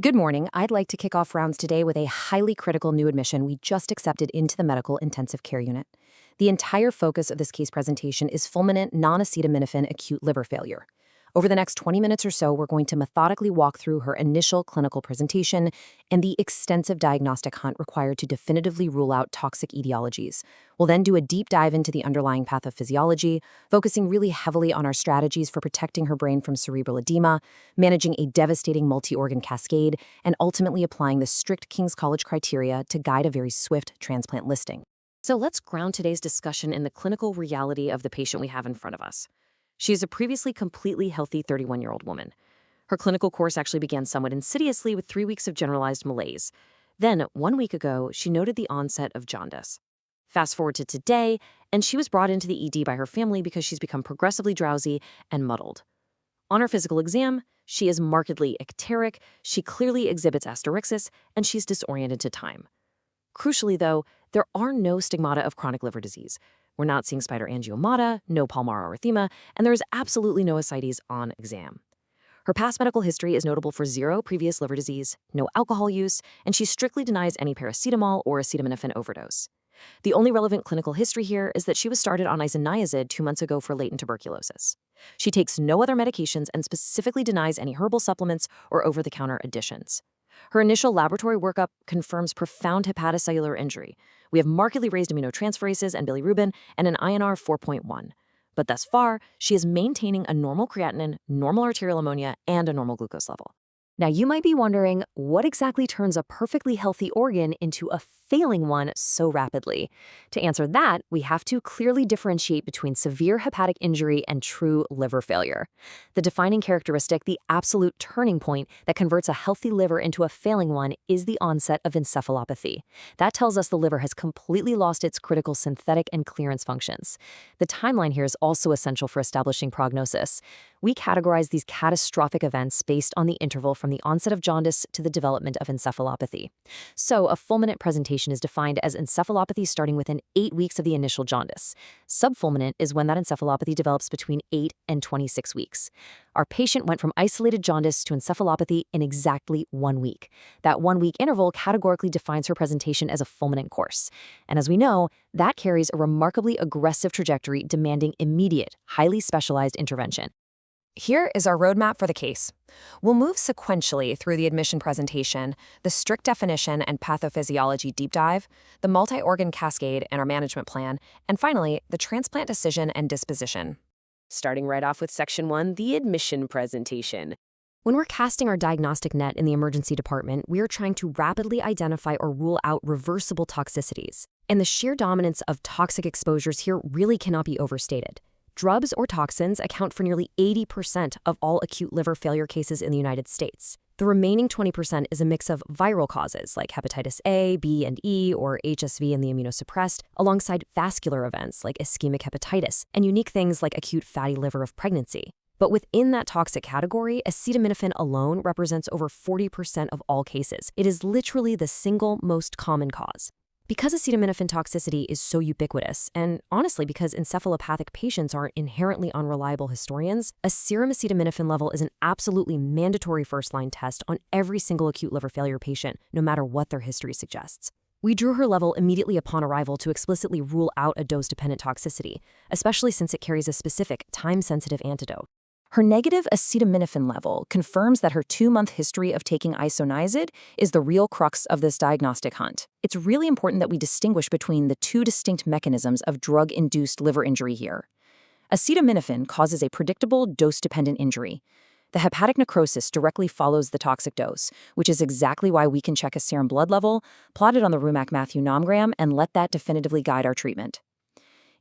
Good morning. I'd like to kick off rounds today with a highly critical new admission we just accepted into the medical intensive care unit. The entire focus of this case presentation is fulminant non-acetaminophen acute liver failure. Over the next 20 minutes or so, we're going to methodically walk through her initial clinical presentation and the extensive diagnostic hunt required to definitively rule out toxic etiologies. We'll then do a deep dive into the underlying pathophysiology, focusing really heavily on our strategies for protecting her brain from cerebral edema, managing a devastating multi-organ cascade, and ultimately applying the strict King's College criteria to guide a very swift transplant listing. So let's ground today's discussion in the clinical reality of the patient we have in front of us. She is a previously completely healthy 31-year-old woman. Her clinical course actually began somewhat insidiously with 3 weeks of generalized malaise. Then, 1 week ago, she noted the onset of jaundice. Fast forward to today, and she was brought into the ED by her family because she's become progressively drowsy and muddled. On her physical exam, she is markedly icteric, she clearly exhibits asterixis, and she's disoriented to time. Crucially, though, there are no stigmata of chronic liver disease. We're not seeing spider angiomata, no palmar erythema, and there is absolutely no ascites on exam. Her past medical history is notable for 0 previous liver disease, no alcohol use, and she strictly denies any paracetamol or acetaminophen overdose. The only relevant clinical history here is that she was started on isoniazid 2 months ago for latent tuberculosis. She takes no other medications and specifically denies any herbal supplements or over-the-counter additions. Her initial laboratory workup confirms profound hepatocellular injury. We have markedly raised aminotransferases and bilirubin and an INR 4.1. But thus far, she is maintaining a normal creatinine, normal arterial ammonia, and a normal glucose level. Now, you might be wondering, what exactly turns a perfectly healthy organ into a failing one so rapidly? To answer that, we have to clearly differentiate between severe hepatic injury and true liver failure. The defining characteristic, the absolute turning point that converts a healthy liver into a failing one, is the onset of encephalopathy. That tells us the liver has completely lost its critical synthetic and clearance functions. The timeline here is also essential for establishing prognosis. We categorize these catastrophic events based on the interval from the onset of jaundice to the development of encephalopathy. So, a fulminant presentation is defined as encephalopathy starting within 8 weeks of the initial jaundice. Subfulminant is when that encephalopathy develops between 8 and 26 weeks. Our patient went from isolated jaundice to encephalopathy in exactly 1 week. That 1-week interval categorically defines her presentation as a fulminant course. And as we know, that carries a remarkably aggressive trajectory demanding immediate, highly specialized intervention. Here is our roadmap for the case. We'll move sequentially through the admission presentation, the strict definition and pathophysiology deep dive, the multi-organ cascade and our management plan, and finally, the transplant decision and disposition. Starting right off with Section 1, the admission presentation. When we're casting our diagnostic net in the emergency department, we are trying to rapidly identify or rule out reversible toxicities. And the sheer dominance of toxic exposures here really cannot be overstated. Drugs or toxins account for nearly 80% of all acute liver failure cases in the United States. The remaining 20% is a mix of viral causes like hepatitis A, B, and E, or HSV in the immunosuppressed, alongside vascular events like ischemic hepatitis, and unique things like acute fatty liver of pregnancy. But within that toxic category, acetaminophen alone represents over 40% of all cases. It is literally the single most common cause. Because acetaminophen toxicity is so ubiquitous, and honestly because encephalopathic patients are inherently unreliable historians, a serum acetaminophen level is an absolutely mandatory first-line test on every single acute liver failure patient, no matter what their history suggests. We drew her level immediately upon arrival to explicitly rule out a dose-dependent toxicity, especially since it carries a specific, time-sensitive antidote. Her negative acetaminophen level confirms that her 2-month history of taking isoniazid is the real crux of this diagnostic hunt. It's really important that we distinguish between the 2 distinct mechanisms of drug-induced liver injury here. Acetaminophen causes a predictable dose-dependent injury. The hepatic necrosis directly follows the toxic dose, which is exactly why we can check a serum blood level, plot it on the Rumac-Matthew nomgram, and let that definitively guide our treatment.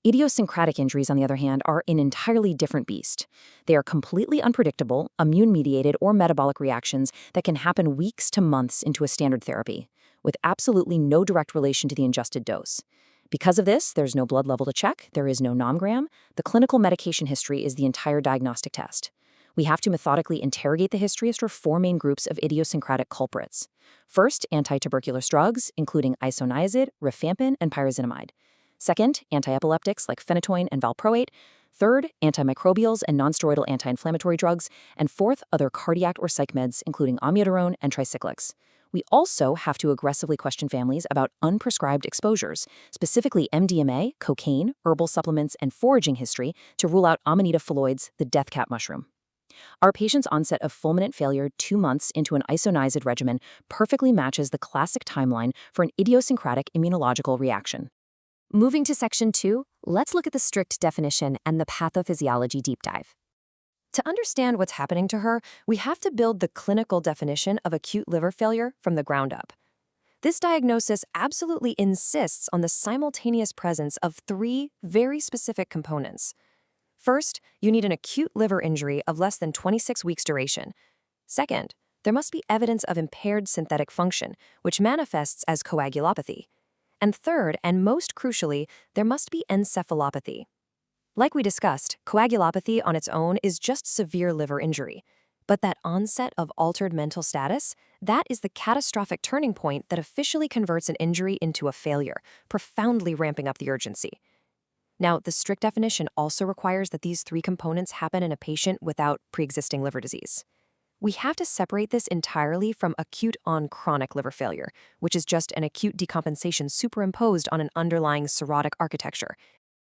Idiosyncratic injuries, on the other hand, are an entirely different beast. They are completely unpredictable, immune-mediated, or metabolic reactions that can happen weeks to months into a standard therapy, with absolutely no direct relation to the ingested dose. Because of this, there's no blood level to check, there is no nomgram, the clinical medication history is the entire diagnostic test. We have to methodically interrogate the history as for 4 main groups of idiosyncratic culprits. First, anti-tuberculous drugs, including isoniazid, rifampin, and pyrazinamide. Second, antiepileptics like phenytoin and valproate. Third, antimicrobials and nonsteroidal anti-inflammatory drugs. And fourth, other cardiac or psych meds, including amiodarone and tricyclics. We also have to aggressively question families about unprescribed exposures, specifically MDMA, cocaine, herbal supplements, and foraging history to rule out Amanita phalloides, the death cap mushroom. Our patient's onset of fulminant failure 2 months into an isoniazid regimen perfectly matches the classic timeline for an idiosyncratic immunological reaction. Moving to Section 2, let's look at the strict definition and the pathophysiology deep dive. To understand what's happening to her, we have to build the clinical definition of acute liver failure from the ground up. This diagnosis absolutely insists on the simultaneous presence of 3 very specific components. First, you need an acute liver injury of less than 26 weeks duration. Second, there must be evidence of impaired synthetic function, which manifests as coagulopathy. And third, and most crucially, there must be encephalopathy. Like we discussed, coagulopathy on its own is just severe liver injury. But that onset of altered mental status, that is the catastrophic turning point that officially converts an injury into a failure, profoundly ramping up the urgency. Now, the strict definition also requires that these 3 components happen in a patient without pre-existing liver disease. We have to separate this entirely from acute on chronic liver failure, which is just an acute decompensation superimposed on an underlying cirrhotic architecture.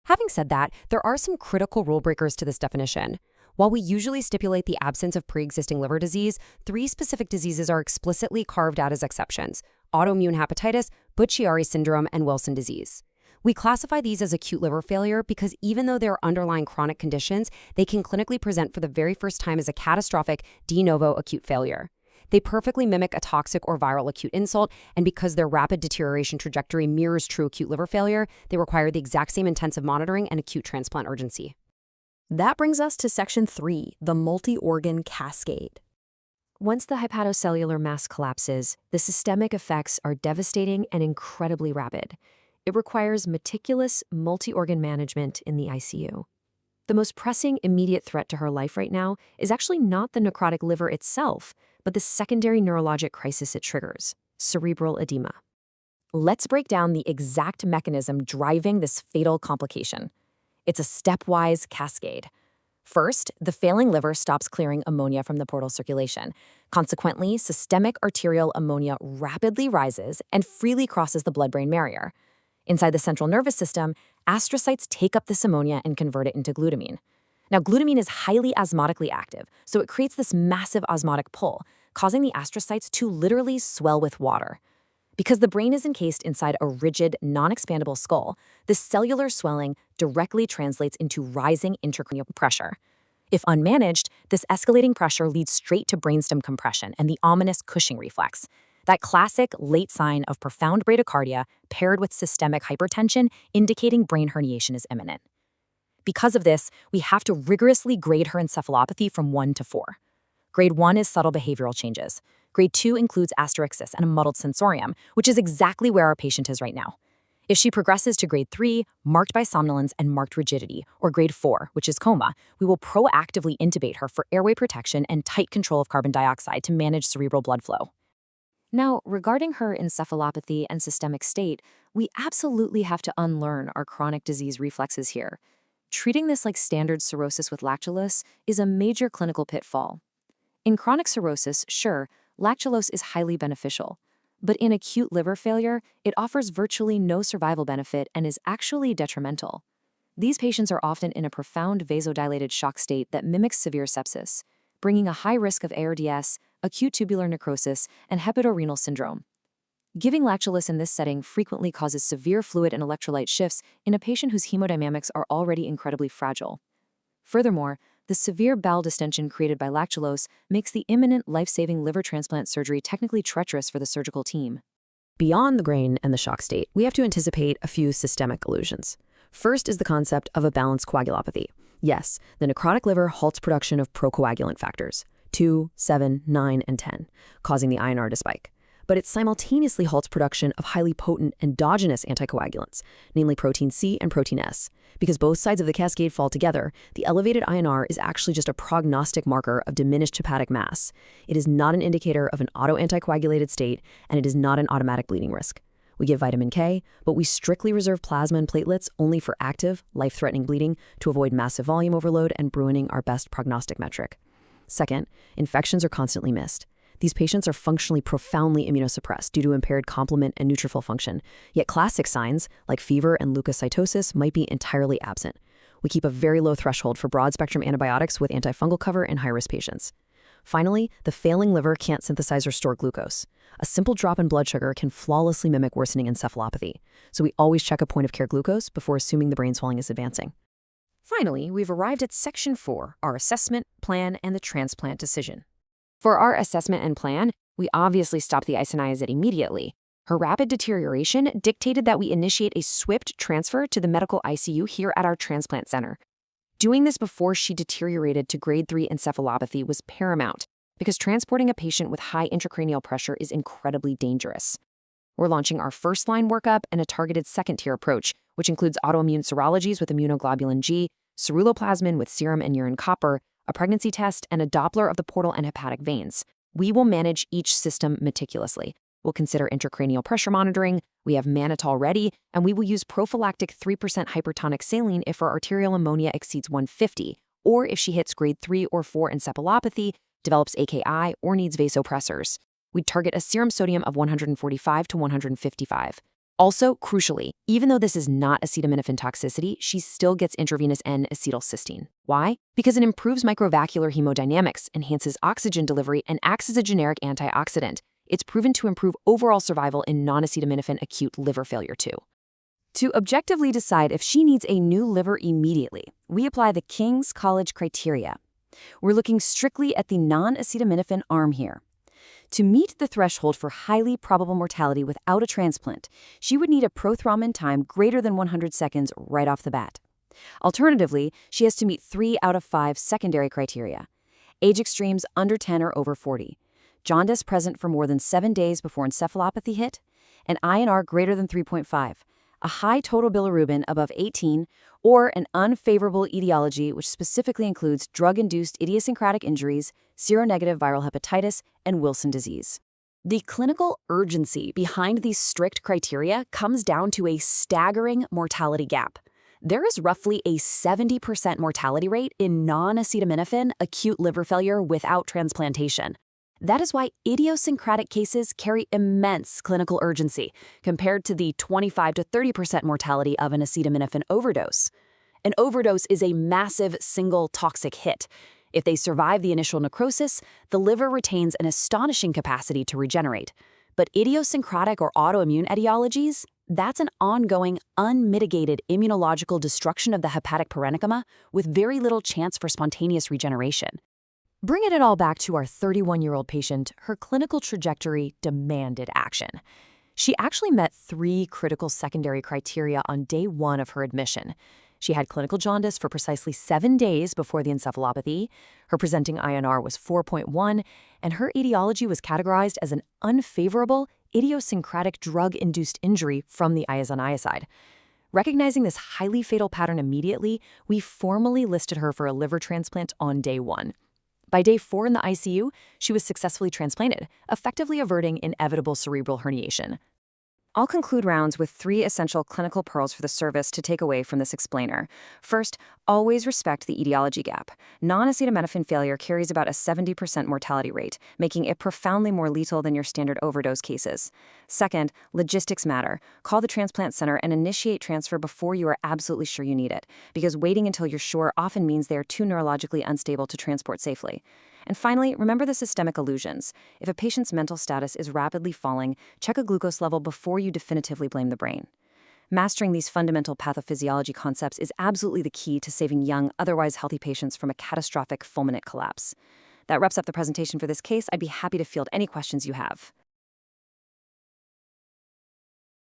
Having said that, there are some critical rule breakers to this definition. While we usually stipulate the absence of pre-existing liver disease, 3 specific diseases are explicitly carved out as exceptions: autoimmune hepatitis, Budd-Chiari syndrome, and Wilson disease. We classify these as acute liver failure because even though they're underlying chronic conditions, they can clinically present for the very first time as a catastrophic de novo acute failure. They perfectly mimic a toxic or viral acute insult, and because their rapid deterioration trajectory mirrors true acute liver failure, they require the exact same intensive monitoring and acute transplant urgency. That brings us to Section 3, the multi-organ cascade. Once the hepatocellular mass collapses, the systemic effects are devastating and incredibly rapid. It requires meticulous, multi-organ management in the ICU. The most pressing immediate threat to her life right now is actually not the necrotic liver itself, but the secondary neurologic crisis it triggers: cerebral edema. Let's break down the exact mechanism driving this fatal complication. It's a stepwise cascade. First, the failing liver stops clearing ammonia from the portal circulation. Consequently, systemic arterial ammonia rapidly rises and freely crosses the blood-brain barrier. Inside the central nervous system, astrocytes take up this ammonia and convert it into glutamine. Now, glutamine is highly osmotically active, so it creates this massive osmotic pull, causing the astrocytes to literally swell with water. Because the brain is encased inside a rigid, non-expandable skull, this cellular swelling directly translates into rising intracranial pressure. If unmanaged, this escalating pressure leads straight to brainstem compression and the ominous Cushing reflex, that classic late sign of profound bradycardia paired with systemic hypertension indicating brain herniation is imminent. Because of this, we have to rigorously grade her encephalopathy from 1 to 4. Grade 1 is subtle behavioral changes. Grade 2 includes asterixis and a muddled sensorium, which is exactly where our patient is right now. If she progresses to grade 3, marked by somnolence and marked rigidity, or grade 4, which is coma, we will proactively intubate her for airway protection and tight control of carbon dioxide to manage cerebral blood flow. Now, regarding her encephalopathy and systemic state, we absolutely have to unlearn our chronic disease reflexes here. Treating this like standard cirrhosis with lactulose is a major clinical pitfall. In chronic cirrhosis, sure, lactulose is highly beneficial. But in acute liver failure, it offers virtually no survival benefit and is actually detrimental. These patients are often in a profound vasodilated shock state that mimics severe sepsis, bringing a high risk of ARDS, acute tubular necrosis, and hepatorenal syndrome. Giving lactulose in this setting frequently causes severe fluid and electrolyte shifts in a patient whose hemodynamics are already incredibly fragile. Furthermore, the severe bowel distension created by lactulose makes the imminent life-saving liver transplant surgery technically treacherous for the surgical team. Beyond the grain and the shock state, we have to anticipate a few systemic illusions. First is the concept of a balanced coagulopathy. Yes, the necrotic liver halts production of procoagulant factors, 2, 7, 9, and 10, causing the INR to spike. But it simultaneously halts production of highly potent endogenous anticoagulants, namely protein C and protein S. Because both sides of the cascade fall together, the elevated INR is actually just a prognostic marker of diminished hepatic mass. It is not an indicator of an autoanticoagulated state, and it is not an automatic bleeding risk. We give vitamin K, but we strictly reserve plasma and platelets only for active, life-threatening bleeding to avoid massive volume overload and ruining our best prognostic metric. Second, infections are constantly missed. These patients are functionally profoundly immunosuppressed due to impaired complement and neutrophil function, yet classic signs like fever and leukocytosis might be entirely absent. We keep a very low threshold for broad-spectrum antibiotics with antifungal cover in high-risk patients. Finally, the failing liver can't synthesize or store glucose. A simple drop in blood sugar can flawlessly mimic worsening encephalopathy, so we always check a point-of-care glucose before assuming the brain swelling is advancing. Finally, we've arrived at Section 4, our assessment, plan, and the transplant decision. For our assessment and plan, we obviously stopped the isoniazid immediately. Her rapid deterioration dictated that we initiate a swift transfer to the medical ICU here at our transplant center. Doing this before she deteriorated to grade 3 encephalopathy was paramount because transporting a patient with high intracranial pressure is incredibly dangerous. We're launching our first-line workup and a targeted second-tier approach, which includes autoimmune serologies with immunoglobulin G, ceruloplasmin with serum and urine copper, a pregnancy test, and a Doppler of the portal and hepatic veins. We will manage each system meticulously. We'll consider intracranial pressure monitoring, we have mannitol ready, and we will use prophylactic 3% hypertonic saline if her arterial ammonia exceeds 150, or if she hits grade 3 or 4 encephalopathy, develops AKI, or needs vasopressors. We'd target a serum sodium of 145 to 155. Also, crucially, even though this is not acetaminophen toxicity, she still gets intravenous N-acetylcysteine. Why? Because it improves microvascular hemodynamics, enhances oxygen delivery, and acts as a generic antioxidant. It's proven to improve overall survival in non-acetaminophen acute liver failure too. To objectively decide if she needs a new liver immediately, we apply the King's College criteria. We're looking strictly at the non-acetaminophen arm here. To meet the threshold for highly probable mortality without a transplant, she would need a prothrombin time greater than 100 seconds right off the bat. Alternatively, she has to meet 3 out of 5 secondary criteria. Age extremes under 10 or over 40. Jaundice present for more than 7 days before encephalopathy hit, an INR greater than 3.5, a high total bilirubin above 18, or an unfavorable etiology which specifically includes drug-induced idiosyncratic injuries, seronegative viral hepatitis, and Wilson disease. The clinical urgency behind these strict criteria comes down to a staggering mortality gap. There is roughly a 70% mortality rate in non-acetaminophen acute liver failure without transplantation. That is why idiosyncratic cases carry immense clinical urgency compared to the 25 to 30% mortality of an acetaminophen overdose. An overdose is a massive single toxic hit. If they survive the initial necrosis, the liver retains an astonishing capacity to regenerate. But idiosyncratic or autoimmune etiologies, that's an ongoing, unmitigated immunological destruction of the hepatic parenchyma with very little chance for spontaneous regeneration. Bringing it all back to our 31-year-old patient, her clinical trajectory demanded action. She actually met 3 critical secondary criteria on day 1 of her admission. She had clinical jaundice for precisely 7 days before the encephalopathy, her presenting INR was 4.1, and her etiology was categorized as an unfavorable, idiosyncratic drug-induced injury from the isoniazid. Recognizing this highly fatal pattern immediately, we formally listed her for a liver transplant on day 1. By day 4 in the ICU, she was successfully transplanted, effectively averting inevitable cerebral herniation. I'll conclude rounds with 3 essential clinical pearls for the service to take away from this explainer. First, always respect the etiology gap. Non-acetaminophen failure carries about a 70% mortality rate, making it profoundly more lethal than your standard overdose cases. Second, logistics matter. Call the transplant center and initiate transfer before you are absolutely sure you need it, because waiting until you're sure often means they are too neurologically unstable to transport safely. And finally, remember the systemic illusions. If a patient's mental status is rapidly falling, check a glucose level before you definitively blame the brain. Mastering these fundamental pathophysiology concepts is absolutely the key to saving young, otherwise healthy patients from a catastrophic fulminant collapse. That wraps up the presentation for this case. I'd be happy to field any questions you have.